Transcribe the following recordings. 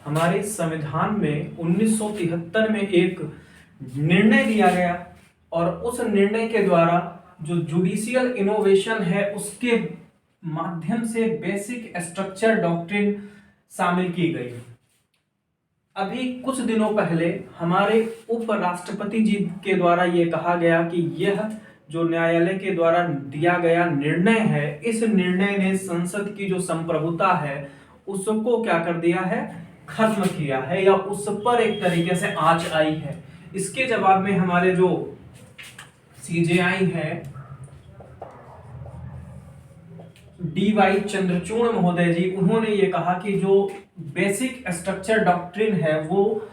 हमारे संविधान में 1973 में एक निर्णय लिया गया और उस निर्णय के द्वारा जो जुडिशियल इनोवेशन है उसके माध्यम से बेसिक स्ट्रक्चर डॉक्ट्रिन शामिल की गई। अभी कुछ दिनों पहले हमारे उपराष्ट्रपति जी के द्वारा ये कहा गया कि यह जो न्यायालय के द्वारा दिया गया निर्णय है, इस निर्णय ने संसद की जो संप्रभुता है उसको क्या कर दिया है, खत्म किया है या उस पर एक तरीके से आंच आई है। इसके जवाब में हमारे जो सीजेआई है डी.वाई. चंद्रचूड़ महोदय जी, उन्होंने ये कहा कि जो बेसिक स्ट्रक्चर डॉक्ट्रिन है वो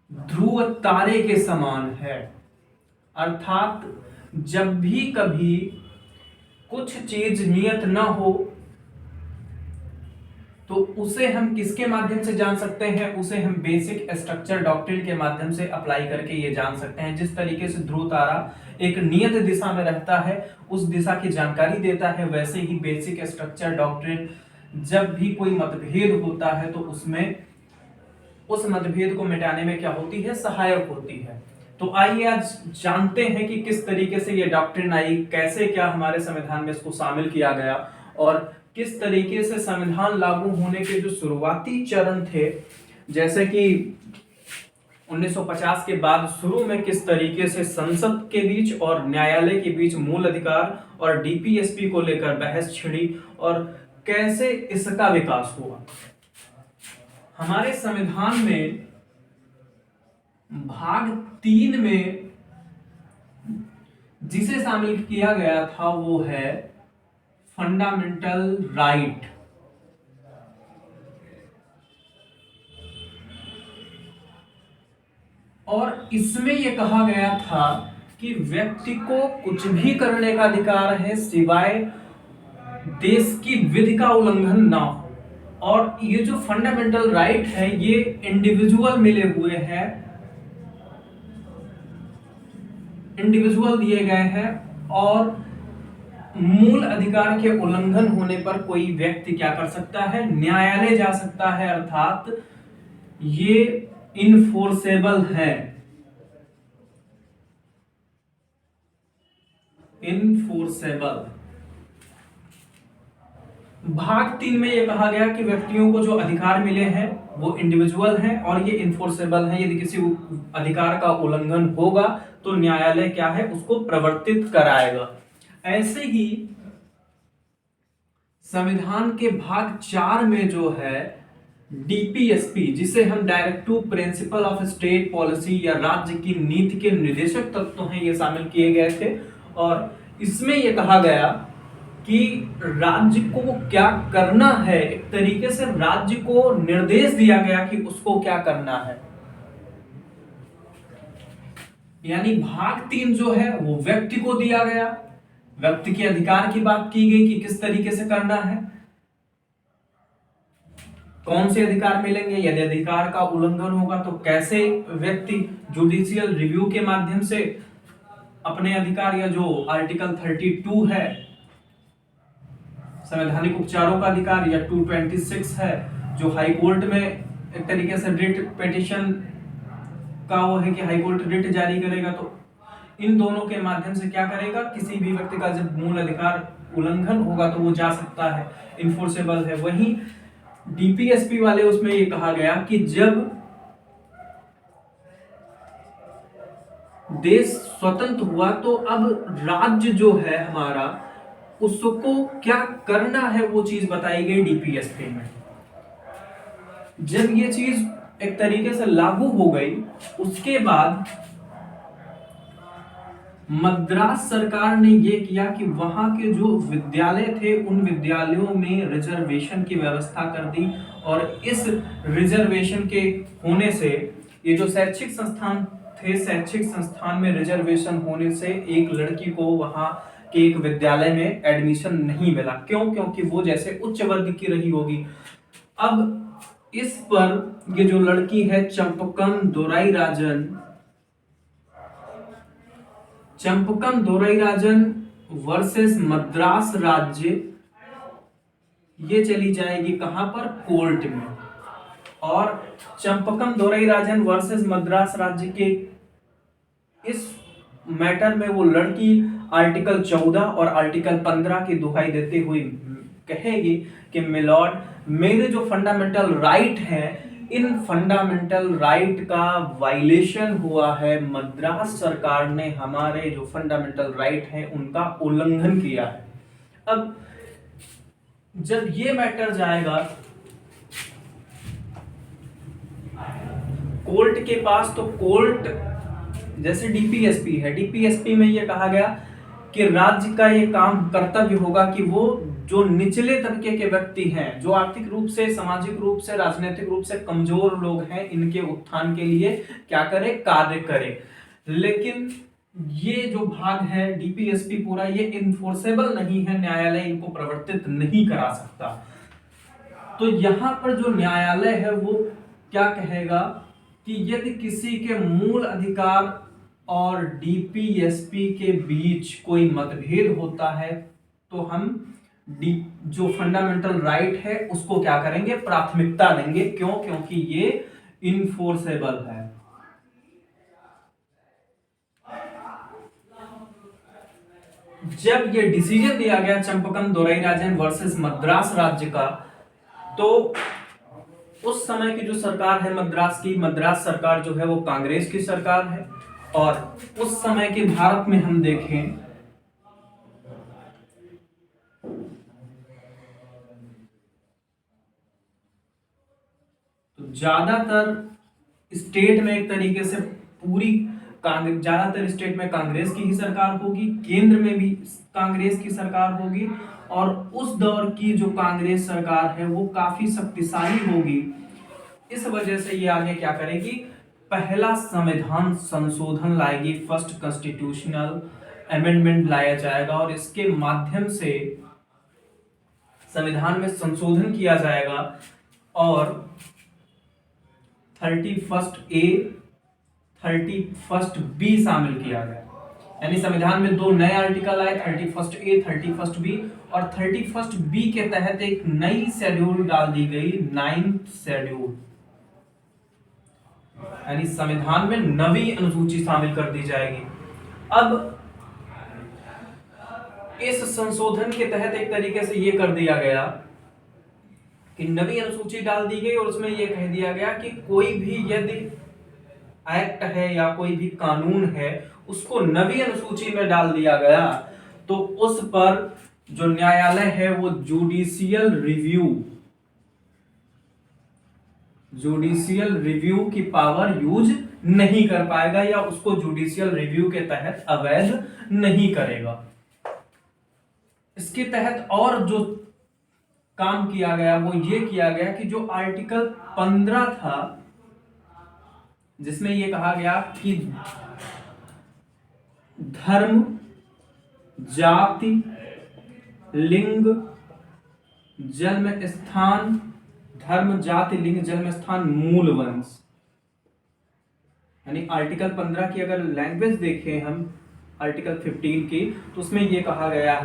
ध्रुव तारे के समान है, अर्थात जब भी कभी कुछ चीज नियत न हो तो उसे हम किसके माध्यम से जान सकते हैं, उसे हम बेसिक स्ट्रक्चर डॉक्ट्रिन के माध्यम से अप्लाई करके ये जान सकते हैं। जिस तरीके से ध्रुव तारा एक नियत दिशा में रहता है, उस दिशा की जानकारी देता है, वैसे ही बेसिक स्ट्रक्चर डॉक्ट्रिन जब भी कोई मतभेद होता है तो उसमें उस मतभेद को मिटाने में क्या होती है, सहायक होती है। तो आइए आज जानते हैं कि किस तरीके से ये डॉक्ट्रिन आई, कैसे क्या हमारे संविधान में इसको शामिल किया गया और किस तरीके से संविधान लागू होने के जो शुरुआती चरण थे, जैसे कि 1950 के बाद शुरू में किस तरीके से संसद के बीच और न्यायालय के बीच मूल अधिकार और डीपीएसपी को लेकर बहस छिड़ी और कैसे इसका विकास हुआ। हमारे संविधान में भाग 3 में जिसे शामिल किया गया था वो है फंडामेंटल राइट। और इसमें यह कहा गया था कि व्यक्ति को कुछ भी करने का अधिकार है सिवाय देश की विधि का उल्लंघन ना हो। और ये जो फंडामेंटल राइट है ये इंडिविजुअल मिले हुए हैं, इंडिविजुअल दिए गए हैं और मूल अधिकार के उल्लंघन होने पर कोई व्यक्ति क्या कर सकता है, न्यायालय जा सकता है, अर्थात ये इनफोर्सेबल है। इनफोर्सेबल। भाग 3 में यह कहा गया कि व्यक्तियों को जो अधिकार मिले हैं वो इंडिविजुअल हैं और ये इनफोर्सेबल हैं। यदि किसी अधिकार का उल्लंघन होगा तो न्यायालय क्या है, उसको प्रवर्तित कराएगा। ऐसे ही संविधान के भाग 4 में जो है डीपीएसपी, जिसे हम directive principle of state policy या राज्य की नीति के निर्देशक तत्व हैं, ये शामिल किए गए थे। और इसमें यह कहा गया कि राज्य को क्या करना है, एक तरीके से राज्य को निर्देश दिया गया कि उसको क्या करना है। यानी भाग 3 जो है वो व्यक्ति को दिया गया, व्यक्ति के अधिकार की बात की गई कि किस तरीके से करना है, कौन से अधिकार मिलेंगे, यदि अधिकार का उल्लंघन होगा तो कैसे व्यक्ति जुडिशियल रिव्यू के माध्यम से अपने अधिकार, या जो आर्टिकल 32 है संवैधानिक उपचारों का अधिकार, या 226 है जो हाई कोर्ट में एक तरीके से रिट पिटीशन का वो है कि हाई कोर्ट रिट जारी करेगा, तो इन दोनों के माध्यम से क्या करेगा, किसी भी व्यक्ति का जब मूल अधिकार उल्लंघन होगा तो वो जा सकता है, इन्फोर्सेबल है। वहीं डीपीएसपी वाले उसमें ये कहा गया कि जब देश स्वतंत्र हुआ तो अब राज्य जो है हमारा, उसको क्या करना है वो चीज बताई गई डीपीएसपी में। जब ये चीज एक तरीके से लागू हो गई उसके बाद मद्रास सरकार ने यह किया कि वहां के जो विद्यालय थे उन विद्यालयों में रिजर्वेशन की व्यवस्था कर दी। और इस रिजर्वेशन के होने से ये जो शैक्षिक संस्थान थे, शैक्षिक संस्थान में रिजर्वेशन होने से एक लड़की को वहां के एक विद्यालय में एडमिशन नहीं मिला। क्यों? क्योंकि वो जैसे उच्च वर्ग की रही होगी। अब इस पर ये जो लड़की है चंपकम दोराई राजन वर्सेस मद्रास राज्य, ये चली जाएगी कहां पर, कोर्ट में। और चंपकम दोरईराजन वर्सेस मद्रास राज्य के इस मैटर में वो लड़की आर्टिकल 14 और आर्टिकल 15 की दुहाई देते हुए कहेगी कि मिलॉर्ड, मेरे जो फंडामेंटल राइट है, इन फंडामेंटल राइट का वायलेशन हुआ है, मद्रास सरकार ने हमारे जो फंडामेंटल राइट है उनका उल्लंघन किया है। अब जब ये मैटर जाएगा कोर्ट के पास, तो कोर्ट जैसे डीपीएसपी है, डीपीएसपी में ये कहा गया कि राज्य का ये काम कर्तव्य होगा कि वो जो निचले तबके के व्यक्ति हैं, जो आर्थिक रूप से, सामाजिक रूप से, राजनीतिक रूप से कमजोर लोग हैं, इनके उत्थान के लिए क्या करे, कार्य करे। लेकिन ये जो भाग है डीपीएसपी पूरा, ये इन्फोर्सेबल नहीं है, न्यायालय इनको प्रवर्तित नहीं करा सकता। तो यहां पर जो न्यायालय है वो क्या कहेगा कि यदि किसी के मूल अधिकार और डीपीएसपी के बीच कोई मतभेद होता है, तो हम जो फंडामेंटल राइट है उसको क्या करेंगे, प्राथमिकता देंगे। क्यों? क्योंकि ये इनफोर्सेबल है। जब ये डिसीजन दिया गया चंपकम दोरईराजन वर्सेस मद्रास राज्य का, तो उस समय की जो सरकार है मद्रास की, मद्रास सरकार जो है वो कांग्रेस की सरकार है। और उस समय के भारत में हम देखें तो ज्यादातर स्टेट में एक तरीके से पूरी ज्यादातर स्टेट में कांग्रेस की ही सरकार होगी, केंद्र में भी कांग्रेस की सरकार होगी। और उस दौर की जो कांग्रेस सरकार है वो काफी शक्तिशाली होगी। इस वजह से ये आगे क्या करेगी, पहला संविधान संशोधन लाएगी, फर्स्ट कॉन्स्टिट्यूशनल अमेंडमेंट लाया जाएगा और इसके माध्यम से संविधान में संशोधन किया जाएगा और 31 ए 31 बी शामिल किया गया। यानी संविधान में दो नए आर्टिकल आए, 31 ए 31 बी, और 31 बी के तहत एक नई शेड्यूल डाल दी गई, 9th शेड्यूल। यानी संविधान में नवी अनुसूची शामिल कर दी जाएगी। अब इस संशोधन के तहत एक तरीके से यह कर दिया गया कि नवी अनुसूची डाल दी गई और उसमें यह कह दिया गया कि कोई भी यदि एक्ट है या कोई भी कानून है उसको नवी अनुसूची में डाल दिया गया तो उस पर जो न्यायालय है वो जुडिशियल रिव्यू की पावर यूज नहीं कर पाएगा या उसको जुडिशियल रिव्यू के तहत अवैध नहीं करेगा। इसके तहत और जो काम किया गया वो ये किया गया कि जो आर्टिकल 15 था जिसमें ये कहा गया कि धर्म, जाति, लिंग, जन्म स्थान, धर्म, जाति, लिंग, जन्म स्थान, मूल वंश, यानी आर्टिकल 15 की अगर लैंग्वेज देखें हम आर्टिकल 15 की, तो उसमें यह कहा गया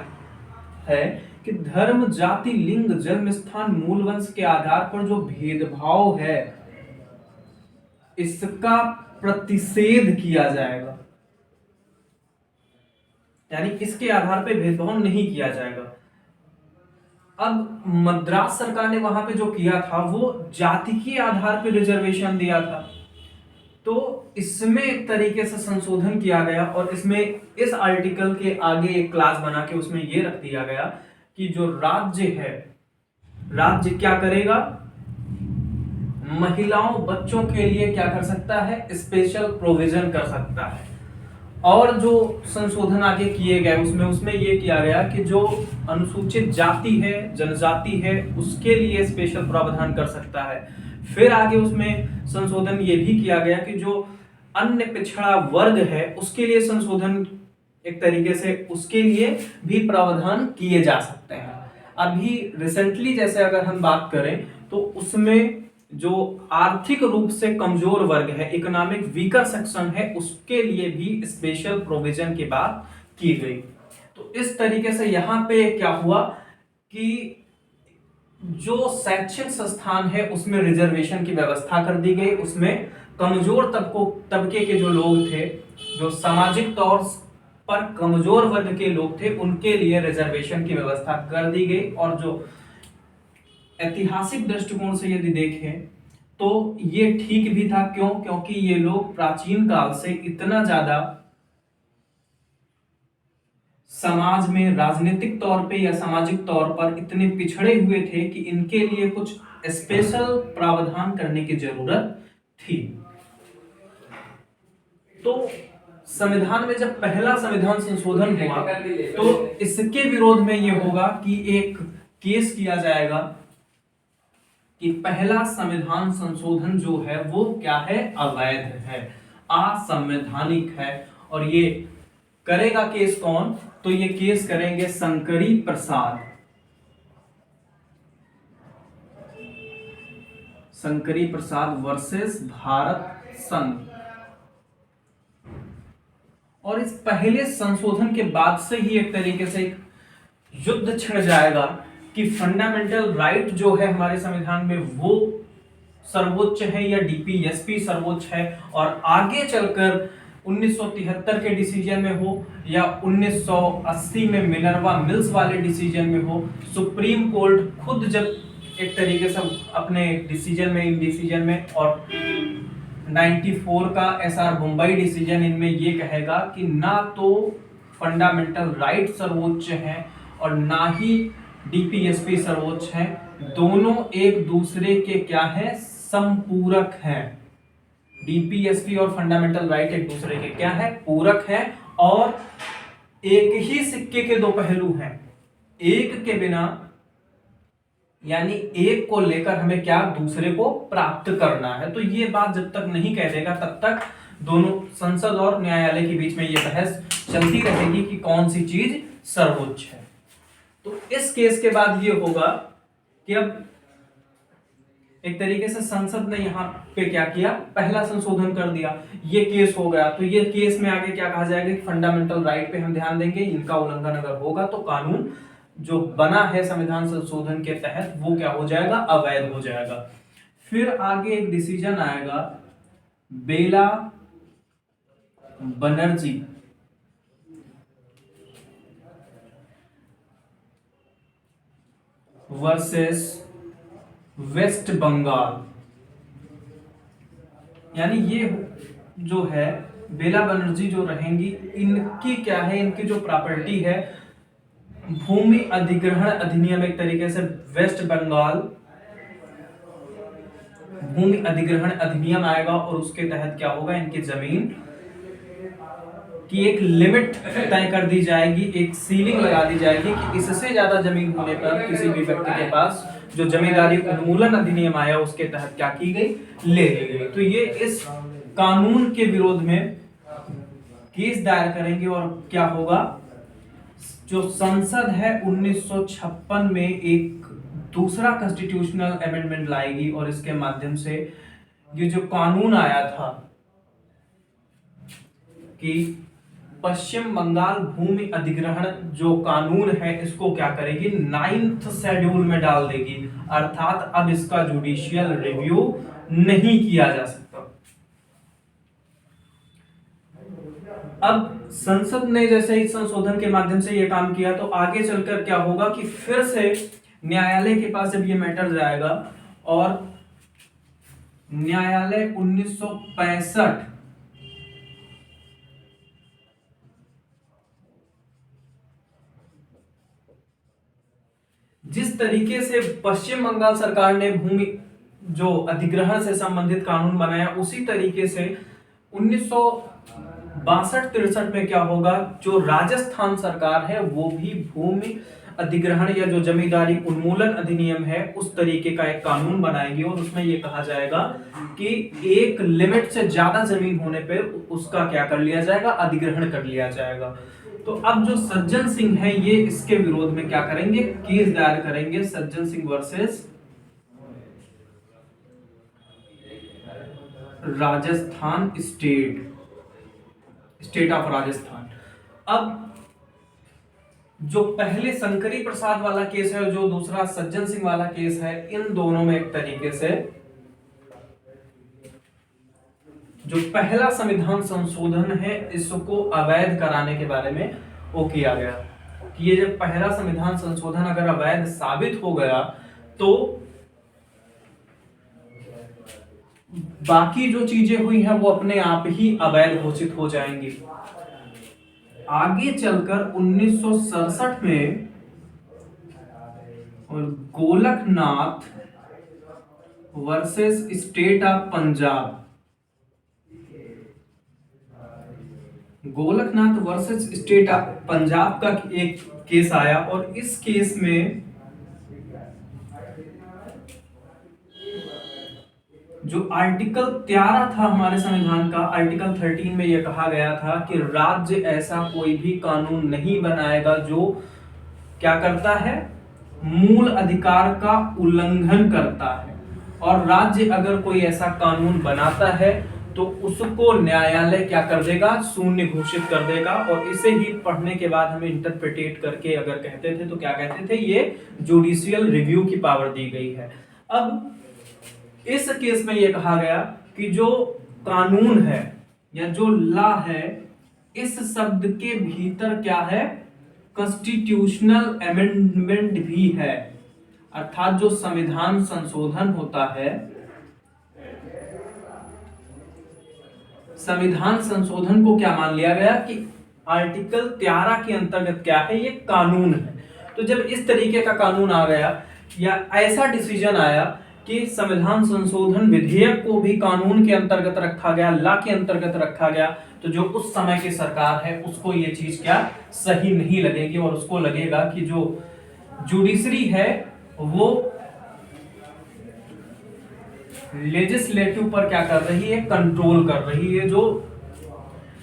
है कि धर्म, जाति, लिंग, जन्म स्थान, मूल वंश के आधार पर जो भेदभाव है इसका प्रतिषेध किया जाएगा, यानी इसके आधार पर भेदभाव नहीं किया जाएगा। अब मद्रास सरकार ने वहां पे जो किया था वो जाति के आधार पर रिजर्वेशन दिया था, तो इसमें एक तरीके से संशोधन किया गया और इसमें इस आर्टिकल के आगे एक क्लास बना के उसमें यह रख दिया गया कि जो राज्य है, राज्य क्या करेगा, महिलाओं, बच्चों के लिए क्या कर सकता है, स्पेशल प्रोविजन कर सकता है। और जो संशोधन आगे किए गए उसमें यह किया गया कि जो अनुसूचित जाति है, जनजाति है, उसके लिए स्पेशल प्रावधान कर सकता है। फिर आगे उसमें संशोधन ये भी किया गया कि जो अन्य पिछड़ा वर्ग है उसके लिए संशोधन, एक तरीके से उसके लिए भी प्रावधान किए जा सकते हैं। अभी रिसेंटली जैसे अगर हम बात करें तो उसमें जो आर्थिक रूप से कमजोर वर्ग है, इकोनॉमिक वीकर सेक्शन है, उसके लिए भी स्पेशल प्रोविजन की बात की गई। तो इस तरीके से यहां पे क्या हुआ कि जो शैक्षिक संस्थान है उसमें रिजर्वेशन की व्यवस्था कर दी गई, उसमें कमजोर तबके के जो लोग थे, जो सामाजिक तौर पर कमजोर वर्ग के लोग थे, उनके लिए रिजर्वेशन की व्यवस्था कर दी गई। और जो ऐतिहासिक दृष्टिकोण से यदि देखें तो ये ठीक भी था। क्यों? क्योंकि ये लोग प्राचीन काल से इतना ज्यादा समाज में राजनीतिक तौर पे या सामाजिक तौर पर इतने पिछड़े हुए थे कि इनके लिए कुछ स्पेशल प्रावधान करने की जरूरत थी। तो संविधान में जब पहला संविधान संशोधन हुआ तो इसके विरोध में यह होगा कि एक केस किया जाएगा कि पहला संविधान संशोधन जो है वो क्या है? अवैध है, असंवैधानिक है। और ये करेगा केस कौन? तो ये केस करेंगे शंकरी प्रसाद। शंकरी प्रसाद वर्सेस भारत संघ। और इस पहले संशोधन के बाद से ही एक तरीके से एक युद्ध छिड़ जाएगा कि फंडामेंटल राइट जो है हमारे संविधान में वो सर्वोच्च है या डीपीएसपी सर्वोच्च है। और आगे चलकर 1973 के डिसीजन में हो या 1980 में मिनर्वा मिल्स वाले डिसीजन में हो, सुप्रीम कोर्ट खुद जब एक तरीके से अपने डिसीजन में, इन डिसीजन में, और 94 का एसआर मुंबई डिसीजन, इनमें ये कहेगा कि ना तो फंडामेंटल राइट सर्वोच्च है और ना ही डीपीएसपी सर्वोच्च है। दोनों एक दूसरे के क्या है? संपूरक है। डीपीएसपी और फंडामेंटल राइट एक दूसरे के क्या है? पूरक है। और एक ही सिक्के के दो पहलू हैं। एक के बिना, यानी एक को लेकर हमें क्या? दूसरे को प्राप्त करना है। तो ये बात जब तक नहीं कह देगा तब तक दोनों संसद और न्यायालय के बीच में ये बहस चलती रहेगी कि कौन सी चीज सर्वोच्च है। तो इस केस के बाद ये होगा कि अब एक तरीके से संसद ने यहां पे क्या किया? पहला संशोधन कर दिया, ये केस हो गया। तो ये केस में आगे क्या कहा जाएगा कि फंडामेंटल राइट पे हम ध्यान देंगे, इनका उल्लंघन अगर होगा तो कानून जो बना है संविधान संशोधन के तहत वो क्या हो जाएगा? अवैध हो जाएगा। फिर आगे एक डिसीजन आएगा बेला बनर्जी वर्सेस वेस्ट बंगाल। यानी ये जो है बेला बनर्जी जो रहेंगी, इनकी क्या है? इनकी जो प्रॉपर्टी है, भूमि अधिग्रहण अधिनियम, एक तरीके से वेस्ट बंगाल भूमि अधिग्रहण अधिनियम आएगा और उसके तहत क्या होगा? इनकी जमीन की एक लिमिट तय कर दी जाएगी, एक सीलिंग लगा दी जाएगी कि इससे ज्यादा जमीन होने पर किसी भी व्यक्ति के पास, जो जमींदारी उन्मूलन अधिनियम आया उसके तहत क्या की गई? ले ली गई। तो ये इस कानून के विरोध में केस दायर करेंगे। और क्या होगा? जो संसद है 1956 में एक दूसरा कॉन्स्टिट्यूशनल अमेंडमेंट लाएगी और इसके माध्यम से ये जो कानून आया था कि पश्चिम बंगाल भूमि अधिग्रहण जो कानून है, इसको क्या करेगी? 9th शेड्यूल में डाल देगी। अर्थात अब इसका जुडिशियल रिव्यू नहीं किया जा सकता। अब संसद ने जैसे ही संशोधन के माध्यम से यह काम किया तो आगे चलकर क्या होगा कि फिर से न्यायालय के पास जब ये मैटर जाएगा और न्यायालय 1965 जिस तरीके से पश्चिम बंगाल सरकार ने भूमि जो अधिग्रहण से संबंधित कानून बनाया, उसी तरीके से 1962-63 में क्या होगा? जो राजस्थान सरकार है वो भी भूमि अधिग्रहण या जो जमींदारी उन्मूलन अधिनियम है उस तरीके का एक कानून बनाएगी। और उसमें यह कहा जाएगा कि एक लिमिट से ज्यादा जमीन होने पर उसका क्या कर लिया जाएगा? अधिग्रहण कर लिया जाएगा। तो अब जो सज्जन सिंह है ये इसके विरोध में क्या करेंगे? केस दायर करेंगे, Sajjan Singh versus Rajasthan state of Rajasthan. अब जो पहले शंकरी प्रसाद वाला केस है और जो दूसरा सज्जन सिंह वाला केस है, इन दोनों में एक तरीके से जो पहला संविधान संशोधन है इसको अवैध कराने के बारे में वो किया गया कि ये जब पहला संविधान संशोधन अगर अवैध साबित हो गया तो बाकी जो चीजें हुई हैं वो अपने आप ही अवैध घोषित हो जाएंगी। आगे चलकर 1967 में और Golaknath versus state of Punjab, Golaknath versus state of Punjab का एक केस आया और इस केस में जो आर्टिकल 13 था हमारे संविधान का, आर्टिकल 13 में यह कहा गया था कि राज्य ऐसा कोई भी कानून नहीं बनाएगा जो क्या करता है, मूल अधिकार का उल्लंघन करता है, और राज्य अगर कोई ऐसा कानून बनाता है तो उसको न्यायालय क्या कर देगा, शून्य घोषित कर देगा। और इसे ही पढ़ने के बाद हमें इंटरप्रिटेट करके अगर कहते थे तो क्या कहते थे, ये जुडिशियल रिव्यू की पावर दी गई है। अब इस केस में यह कहा गया कि जो कानून है या जो लॉ है, इस शब्द के भीतर क्या है, कॉन्स्टिट्यूशनल अमेंडमेंट भी है, अर्थात जो संविधान संशोधन होता है, संविधान संशोधन को क्या मान लिया गया कि आर्टिकल 13 के अंतर्गत क्या है, ये कानून है। तो जब इस तरीके का कानून आ गया या ऐसा डिसीजन आया कि संविधान संशोधन विधेयक को भी कानून के अंतर्गत रखा गया, लॉ के अंतर्गत रखा गया, तो जो उस समय की सरकार है उसको ये चीज क्या सही नहीं लगेगी और उसको लगेगा कि जो जुडिशरी है वो लेजिस्लेटिव पर क्या कर रही है, कंट्रोल कर रही है, जो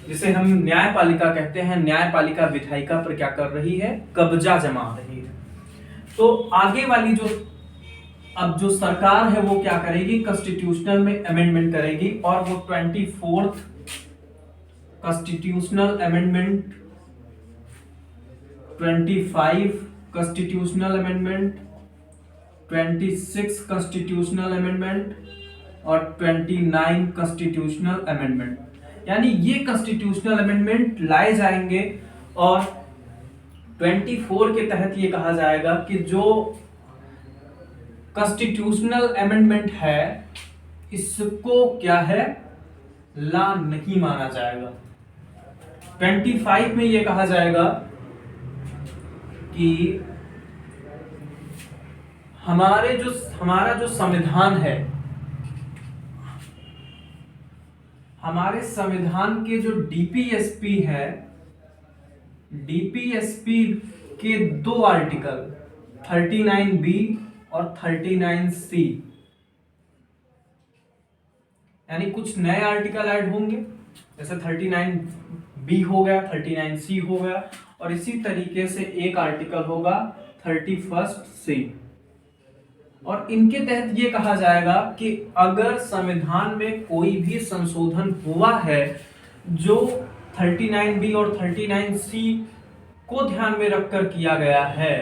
जिसे हम न्यायपालिका कहते हैं, न्यायपालिका विधायिका पर क्या कर रही है, कब्जा जमा रही है। तो आगे वाली जो अब जो सरकार है वो क्या करेगी, कॉन्स्टिट्यूशनल में अमेंडमेंट करेगी और वो 24th constitutional amendment, 25 constitutional amendment, 26 constitutional amendment और 29 कॉन्स्टिट्यूशनल अमेंडमेंट, यानी ये कॉन्स्टिट्यूशनल अमेंडमेंट लाए जाएंगे। और 24 के तहत ये कहा जाएगा कि जो कॉन्स्टिट्यूशनल अमेंडमेंट है इसको क्या है, लॉ नहीं माना जाएगा। 25 में ये कहा जाएगा कि हमारा जो संविधान है, हमारे संविधान के जो डीपीएसपी है, डीपीएसपी के दो आर्टिकल 39B और 39C, यानी कुछ नए आर्टिकल ऐड होंगे, जैसे 39B हो गया, 39C हो गया, और इसी तरीके से एक आर्टिकल होगा 31C। और इनके तहत ये कहा जाएगा कि अगर संविधान में कोई भी संशोधन हुआ है जो 39B और 39C को ध्यान में रखकर किया गया है,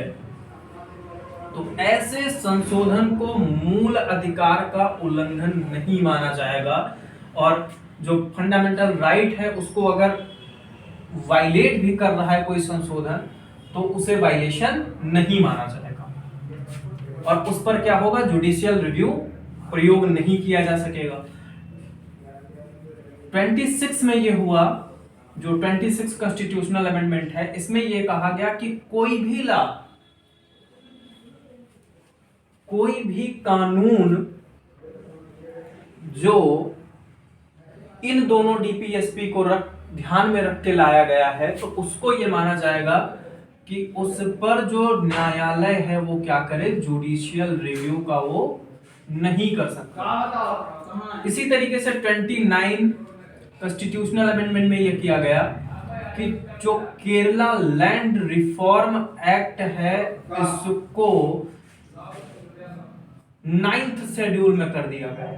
तो ऐसे संशोधन को मूल अधिकार का उल्लंघन नहीं माना जाएगा, और जो फंडामेंटल राइट है उसको अगर वायलेट भी कर रहा है कोई संशोधन तो उसे वायलेशन नहीं माना जाएगा, और उस पर क्या होगा, जुडिशियल रिव्यू प्रयोग नहीं किया जा सकेगा। 26 में ये हुआ, जो 26 कॉन्स्टिट्यूशनल अमेंडमेंट है, इसमें यह कहा गया कि कोई भी लॉ, कोई भी कानून जो इन दोनों डीपीएसपी को ध्यान में रख के लाया गया है तो उसको यह माना जाएगा कि उस पर जो न्यायालय है वो क्या करे, जुडिशियल रिव्यू का वो नहीं कर सकता। इसी तरीके से 29 कॉन्स्टिट्यूशनल अमेंडमेंट में यह किया गया कि जो केरला लैंड रिफॉर्म एक्ट है इसको 9th शेड्यूल में कर दिया गया।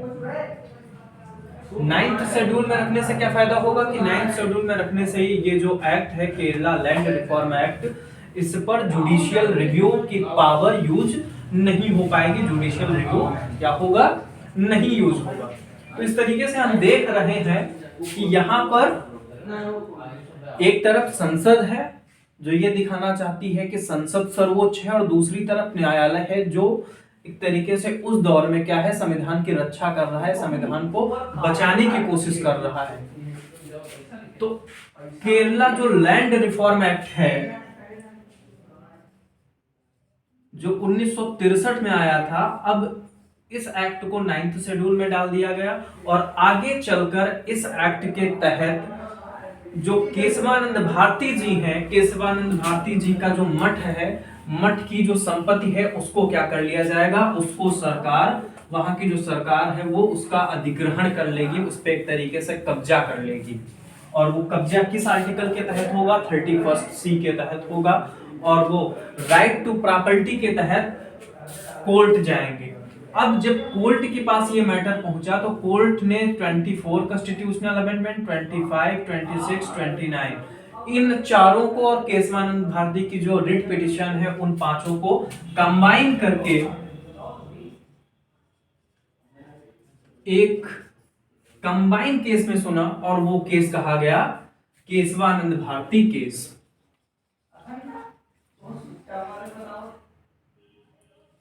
9th शेड्यूल में रखने से क्या फायदा होगा कि 9th शेड्यूल में रखने से ही ये जो एक्ट है केरला लैंड रिफॉर्म एक्ट, इस पर जुडिशियल रिव्यू की पावर यूज नहीं हो पाएगी, जुडिशियल रिव्यू क्या होगा, नहीं यूज होगा। तो इस तरीके से हम देख रहे हैं कि यहाँ पर एक तरफ संसद है जो ये दिखाना चाहती है कि संसद सर्वोच्च है, और दूसरी तरफ न्यायालय है जो एक तरीके से उस दौर में क्या है, संविधान की रक्षा कर रहा है, संविधान को बचाने की कोशिश कर रहा है। तो केरला जो लैंड रिफॉर्म एक्ट है जो 1963 में आया था, अब इस एक्ट को 9th शेड्यूल में डाल दिया गया, और आगे चलकर इस एक्ट के तहत जो केशवानंद भारती जी हैं, केशवानंद भारती जी का जो मठ है, मठ की जो संपत्ति है उसको क्या कर लिया जाएगा, उसको सरकार, वहां की जो सरकार है वो उसका अधिग्रहण कर लेगी, उस पर एक तरीके से कब्जा कर लेगी। और वो कब्जा किस आर्टिकल के तहत होगा, 31C के तहत होगा, और वो राइट टू प्रॉपर्टी के तहत कोर्ट जाएंगे। अब जब कोर्ट के पास ये मैटर पहुंचा तो कोर्ट ने 24 कॉन्स्टिट्यूशनल अमेंडमेंट, 25, 26, 29 इन चारों को और केशवानंद भारती की जो रिट पिटीशन है उन पांचों को कंबाइन करके एक कंबाइन केस में सुना, और वो केस कहा गया केशवानंद भारती केस।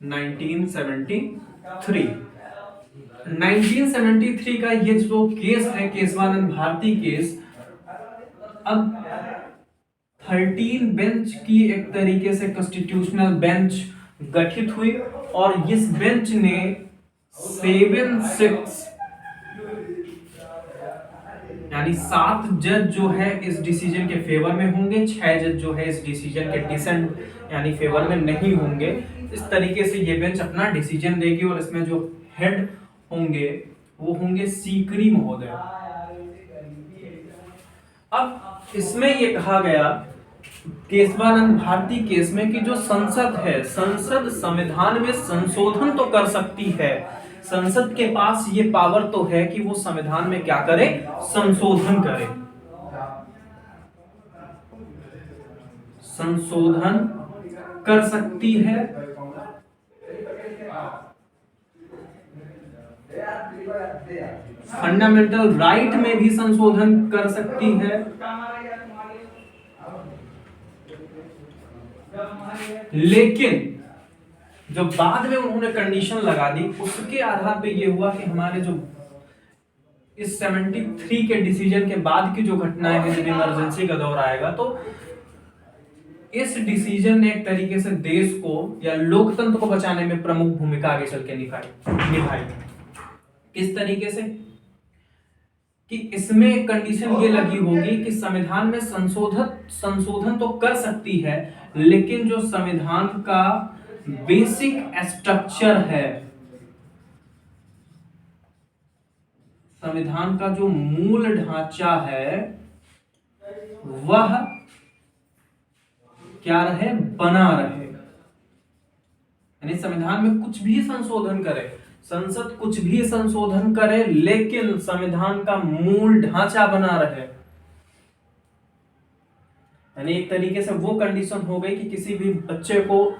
1973 का ये जो केस है केशवानंद भारती केस, अब 13 बेंच की एक तरीके से कॉन्स्टिट्यूशनल बेंच गठित हुई, और इस बेंच ने 7-6 यानी 7 जज जो है इस डिसीजन के फेवर में होंगे, 6 जज जो है इस डिसीजन के डिसेंट यानी फेवर में नहीं होंगे। इस तरीके से ये बेंच अपना डिसीजन देगी, और इसमें जो हेड होंगे वो होंगे सीकरी महोदय। अब इसमें ये कहा गया केशवानंद भारती केस में कि जो संसद है, संसद संविधान में संशोधन तो कर सकती है, संसद के पास ये पावर तो है कि वो संविधान में क्या करे, संशोधन करे, संशोधन कर सकती है। फंडामेंटल राइट में भी संशोधन कर सकती है, लेकिन जो बाद में उन्होंने कंडीशन लगा दी उसके आधार पे ये हुआ कि हमारे जो इस 73 के डिसीजन के बाद की जो घटनाएं हैं, जब इमरजेंसी का दौर आएगा तो इस डिसीजन ने एक तरीके से देश को या लोकतंत्र को बचाने में प्रमुख भूमिका आगे चल के निभाई। किस तरीके से कि इसमें एक कंडीशन ये लगी होगी कि संविधान में संशोधन तो कर सकती है, लेकिन जो संविधान का बेसिक स्ट्रक्चर है, संविधान का जो मूल ढांचा है वह क्या रहे, बना रहे। यानी संविधान में कुछ भी संशोधन करे, संसद कुछ भी संशोधन करे, लेकिन संविधान का मूल ढांचा बना रहे। यानी एक तरीके से वो कंडीशन हो गई कि किसी भी बच्चे को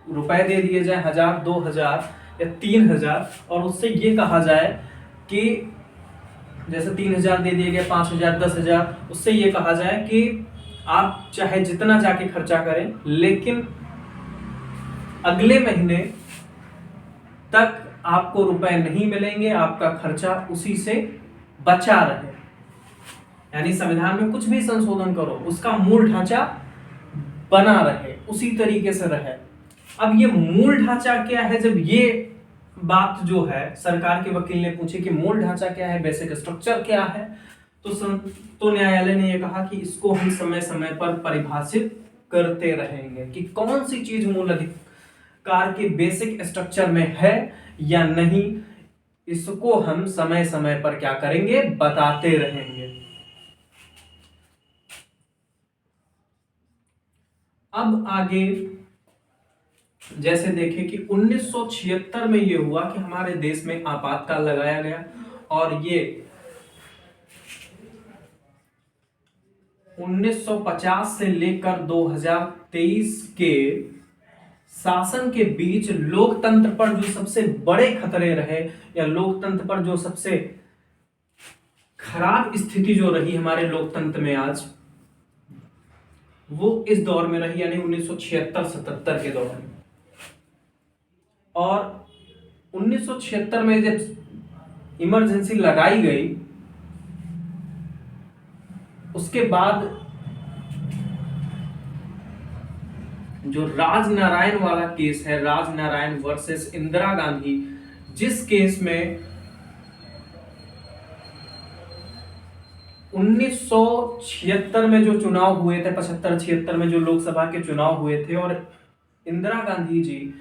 रुपए दे दिए जाए 1000, 2000 या 3000, और उससे ये कहा जाए कि जैसे 3000 दे दिए गए, 5000, 10,000, उससे ये कहा जाए कि आप चाहे जितना जाके खर्चा करें, लेकिन अगले महीने तक आपको रुपए नहीं मिलेंगे, आपका खर्चा उसी से बचा रहे। यानी संविधान में कुछ भी संशोधन करो, उसका मूल ढांचा बना रहे, उसी तरीके से रहे। अब ये मूल ढांचा क्या है, जब ये बात जो है सरकार के वकील ने पूछी कि मूल ढांचा क्या है, बेसिक स्ट्रक्चर क्या है, तो न्यायालय ने यह कहा कि इसको हम समय समय पर परिभाषित करते रहेंगे कि कौन सी चीज मूल अधिकार के बेसिक स्ट्रक्चर में है या नहीं, इसको हम समय समय पर क्या करेंगे, बताते रहेंगे। अब आगे जैसे देखें कि 1976 में यह हुआ कि हमारे देश में आपातकाल लगाया गया, और ये 1950 से लेकर 2023 के शासन के बीच लोकतंत्र पर जो सबसे बड़े खतरे रहे, या लोकतंत्र पर जो सबसे खराब स्थिति जो रही हमारे लोकतंत्र में आज, वो इस दौर में रही, यानी 1976-77 के दौर में। और 1976 में जब इमरजेंसी लगाई गई, उसके बाद जो राजनारायण वाला केस है, राजनारायण वर्सेस इंदिरा गांधी, जिस केस में 1976 में जो चुनाव हुए थे, 75-76 में जो लोकसभा के चुनाव हुए थे, और इंदिरा गांधी जी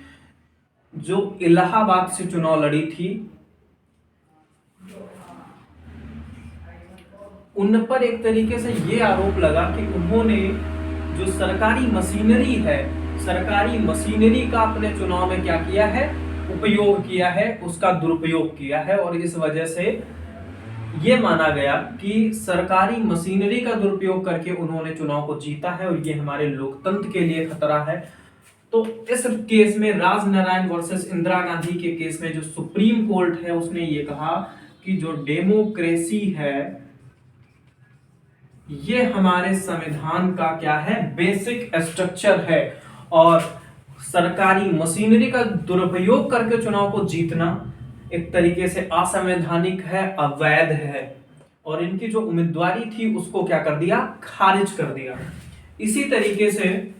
जो इलाहाबाद से चुनाव लड़ी थी, उन पर एक तरीके से ये आरोप लगा कि उन्होंने जो सरकारी मशीनरी है, सरकारी मशीनरी का अपने चुनाव में क्या किया है, उपयोग किया है, उसका दुरुपयोग किया है, और इस वजह से ये माना गया कि सरकारी मशीनरी का दुरुपयोग करके उन्होंने चुनाव को जीता है, और ये हमारे लोकतंत्र के लिए खतरा है। तो इस केस में, राजनारायण वर्सेस इंदिरा गांधी के केस में, जो सुप्रीम कोर्ट है उसने ये कहा कि जो डेमोक्रेसी है ये हमारे संविधान का क्या है, बेसिक स्ट्रक्चर है, और सरकारी मशीनरी का दुरुपयोग करके चुनाव को जीतना एक तरीके से असंवैधानिक है, अवैध है, और इनकी जो उम्मीदवारी थी उसको क्या कर दिया, खारिज कर दिया। इसी तरीके से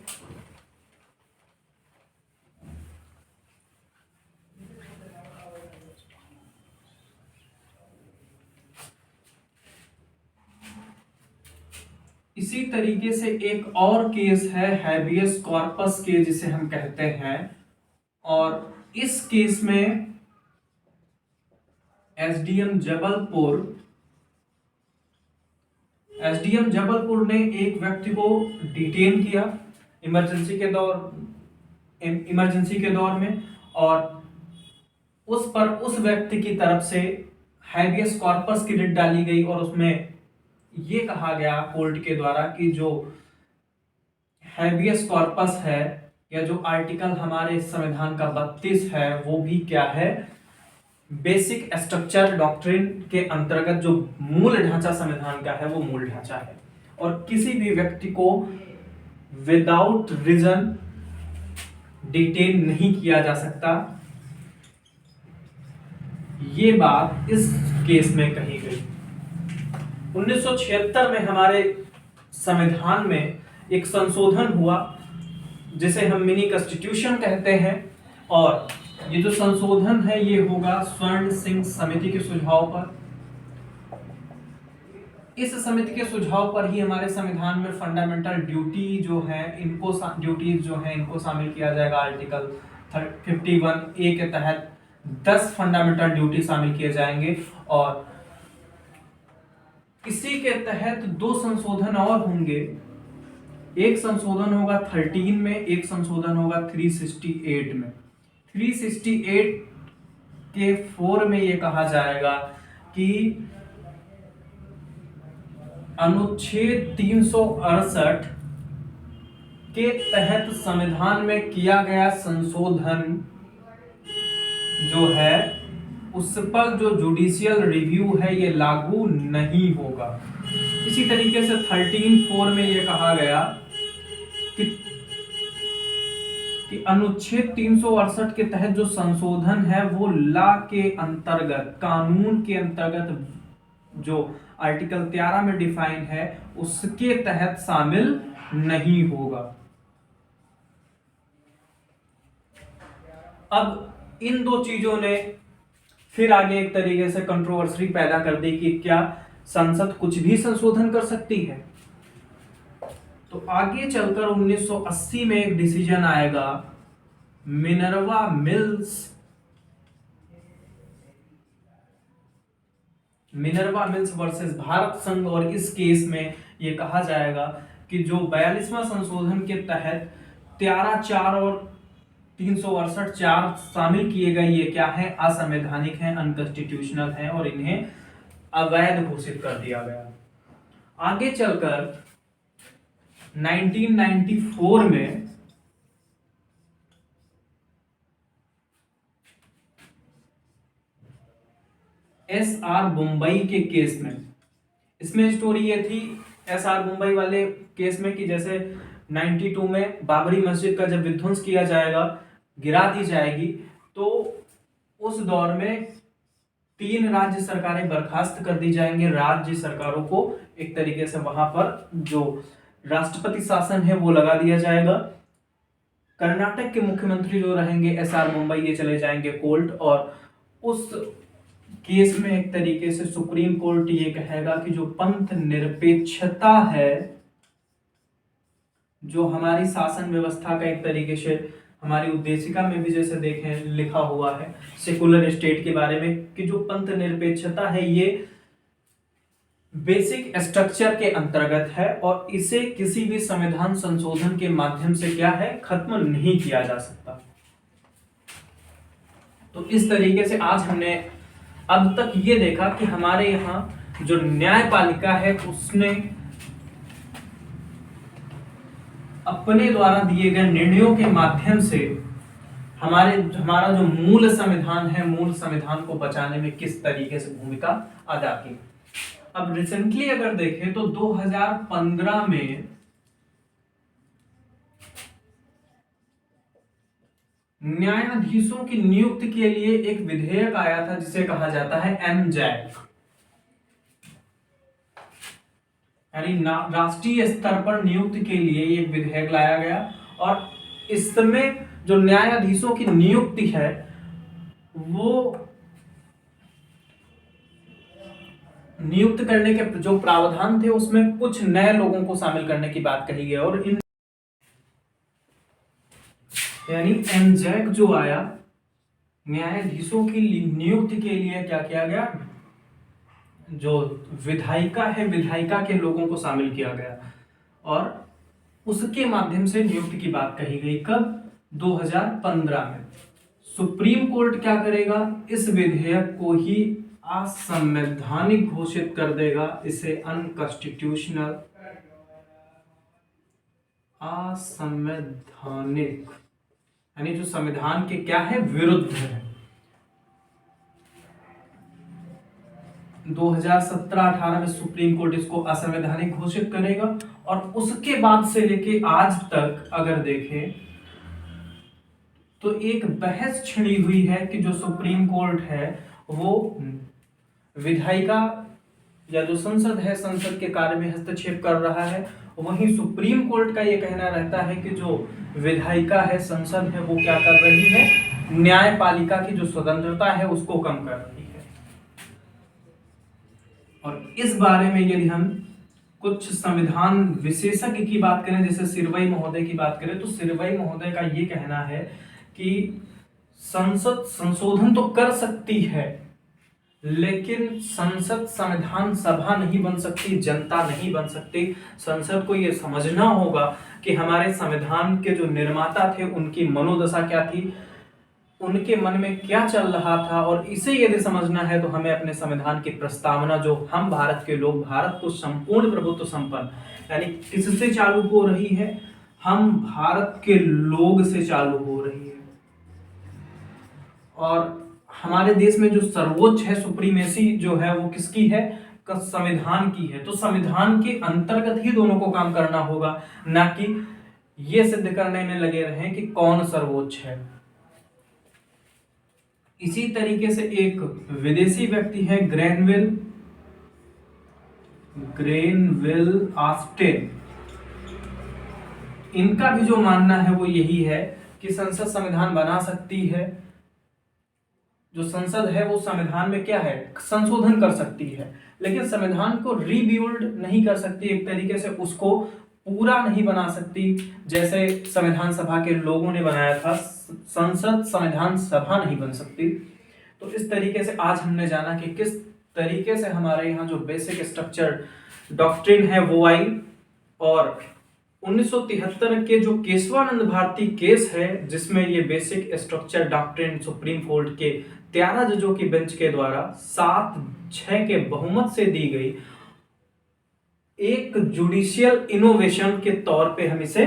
एक और केस है हैबियस कॉर्पस केस जिसे हम कहते हैं, और इस केस में एसडीएम जबलपुर ने एक व्यक्ति को डिटेन किया इमरजेंसी के दौर में, और उस व्यक्ति की तरफ से हैबियस कॉर्पस की रिट डाली गई, और उसमें ये कहा गया कोर्ट के द्वारा कि जो हैबियस कॉर्पस है, या जो आर्टिकल हमारे संविधान का 32 है, वो भी क्या है, बेसिक स्ट्रक्चर डॉक्ट्रिन के अंतर्गत जो मूल ढांचा संविधान का है वो मूल ढांचा है, और किसी भी व्यक्ति को विदाउट रीजन डिटेन नहीं किया जा सकता। ये बात इस केस में कही गई। 1976 में हमारे संविधान में एक संशोधन हुआ जिसे हम मिनी कॉन्स्टिट्यूशन कहते हैं, और ये जो संशोधन है ये होगा स्वर्ण सिंह समिति के सुझाव पर। इस समिति के सुझाव पर ही हमारे संविधान में फंडामेंटल ड्यूटी जो है इनको शामिल किया जाएगा। आर्टिकल 51A के तहत 10 फंडामेंटल ड्यूटी शामिल किए जाएंगे, और इसी के तहत 2 संशोधन और होंगे। एक संशोधन होगा 13 में, एक संशोधन होगा 368 में। 368 के 4 में यह कहा जाएगा कि अनुच्छेद 368 के तहत संविधान में किया गया संशोधन जो है उस पर जो जुडिशियल रिव्यू है ये लागू नहीं होगा। इसी तरीके से 13(4) में यह कहा गया कि अनुच्छेद 368 के तहत जो संशोधन है वो लॉ के अंतर्गत, कानून के अंतर्गत जो आर्टिकल 13 में डिफाइन है उसके तहत शामिल नहीं होगा। अब इन दो चीजों ने फिर आगे एक तरीके से कंट्रोवर्सी पैदा कर दी कि क्या संसद कुछ भी संशोधन कर सकती है। तो आगे चलकर 1980 में एक डिसीजन आएगा मिनर्वा मिल्स वर्सेस भारत संघ, और इस केस में यह कहा जाएगा कि जो 42वां संशोधन के तहत 13(4) और 368(4) शामिल किए गए ये क्या है, असंवैधानिक हैं, अनकॉन्स्टिट्यूशनल हैं, और इन्हें अवैध घोषित कर दिया गया। आगे चलकर 1994 में SR मुंबई के केस में, इसमें स्टोरी ये थी SR मुंबई वाले केस में कि जैसे 92 में बाबरी मस्जिद का जब विध्वंस किया जाएगा, गिरा दी जाएगी, तो उस दौर में 3 राज्य सरकारें बर्खास्त कर दी जाएंगे। राज्य सरकारों को एक तरीके से वहां पर जो राष्ट्रपति शासन है वो लगा दिया जाएगा। कर्नाटक के मुख्यमंत्री जो रहेंगे SR मुंबई, ये चले जाएंगे कोर्ट, और उस केस में एक तरीके से सुप्रीम कोर्ट ये कहेगा कि जो पंथ निरपेक्षता है, जो हमारी शासन व्यवस्था का एक तरीके से हमारी उद्देशिका में भी जैसे देखें लिखा हुआ है सेकुलर स्टेट के बारे में, कि जो पंथ निरपेक्षता है ये बेसिक स्ट्रक्चर के अंतर्गत है और इसे किसी भी संविधान संशोधन के माध्यम से क्या है, खत्म नहीं किया जा सकता। तो इस तरीके से आज हमने अब तक ये देखा कि हमारे यहाँ जो न्यायपालिका है उसने अपने द्वारा दिए गए निर्णयों के माध्यम से हमारा जो मूल संविधान है, मूल संविधान को बचाने में किस तरीके से भूमिका अदा की। अब रिसेंटली अगर देखें तो 2015 में न्यायाधीशों की नियुक्ति के लिए एक विधेयक आया था जिसे कहा जाता है एमजैक, यानी राष्ट्रीय स्तर पर नियुक्ति के लिए एक विधेयक लाया गया। और इसमें जो न्यायाधीशों की नियुक्ति है वो नियुक्त करने के जो प्रावधान थे उसमें कुछ नए लोगों को शामिल करने की बात कही गई, और इन यानी एमजैक जो आया, न्यायाधीशों की नियुक्ति के लिए क्या किया गया, जो विधायिका है, विधायिका के लोगों को शामिल किया गया और उसके माध्यम से नियुक्ति की बात कही गई। कब? 2015 में। सुप्रीम कोर्ट क्या करेगा, इस विधेयक को ही असंवैधानिक घोषित कर देगा, इसे अनकॉन्स्टिट्यूशनल, असंवैधानिक, यानी जो संविधान के क्या है, विरुद्ध है। 2017-18 में सुप्रीम कोर्ट इसको असंवैधानिक घोषित करेगा और उसके बाद से लेके आज तक अगर देखें तो एक बहस छिड़ी हुई है कि जो सुप्रीम कोर्ट है वो विधायिका या जो संसद है, संसद के कार्य में हस्तक्षेप कर रहा है। वहीं सुप्रीम कोर्ट का ये कहना रहता है कि जो विधायिका है, संसद है, वो क्या कर रही है, न्यायपालिका की जो स्वतंत्रता है उसको कम कर रही है। और इस बारे में यदि हम कुछ संविधान विशेषज्ञ की बात करें, जैसे सिरवई महोदय की बात करें, तो सिरवई महोदय का ये कहना है कि संसद संशोधन तो कर सकती है लेकिन संसद संविधान सभा नहीं बन सकती, जनता नहीं बन सकती। संसद को यह समझना होगा कि हमारे संविधान के जो निर्माता थे उनकी मनोदशा क्या थी, उनके मन में क्या चल रहा था, और इसे यदि समझना है तो हमें अपने संविधान की प्रस्तावना, जो हम भारत के लोग, भारत को संपूर्ण प्रभुत्व संपन्न, यानी किससे चालू हो रही है, हम भारत के लोग से चालू हो रही है। और हमारे देश में जो सर्वोच्च है, सुप्रीमेसी जो है वो किसकी है, संविधान की है। तो संविधान के अंतर्गत ही दोनों को काम करना होगा, ना कि ये सिद्ध करने में लगे रहें कि कौन सर्वोच्च है। इसी तरीके से एक विदेशी व्यक्ति है ग्रेनविल ऑस्टिन, इनका भी जो मानना है वो यही है कि संसद संविधान बना सकती है। जो संसद है वो संविधान में क्या है, संशोधन कर सकती है, लेकिन संविधान को रीबिल्ड नहीं कर सकती, एक तरीके से उसको पूरा नहीं बना सकती जैसे संविधान सभा के लोगों ने बनाया था। संसद संविधान सभा नहीं बन सकती। तो इस तरीके से आज हमने जाना कि किस तरीके से हमारे यहाँ जो बेसिक स्ट्रक्चर डॉक्ट्रिन है वो आई, और 1973 के जो केशवानंद भारती केस है जिसमें ये basic structure doctrine supreme court के 13 जजों की बेंच के द्वारा 7-6 के बहुमत से दी गई, एक जुडिशियल इनोवेशन के तौर पे हम इसे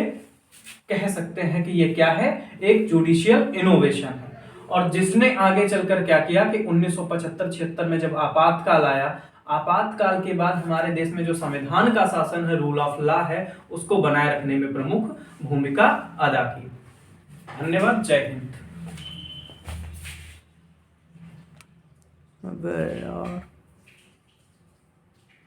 कह सकते हैं कि ये क्या है, एक जुडिशियल इनोवेशन है। और जिसने आगे चलकर क्या किया कि 1975-76 में जब आपातकाल आया, आपातकाल के बाद हमारे देश में जो संविधान का शासन है, रूल ऑफ लॉ है, उसको बनाए रखने में प्रमुख भूमिका अदा की। धन्यवाद। जय हिंद। अबे यार।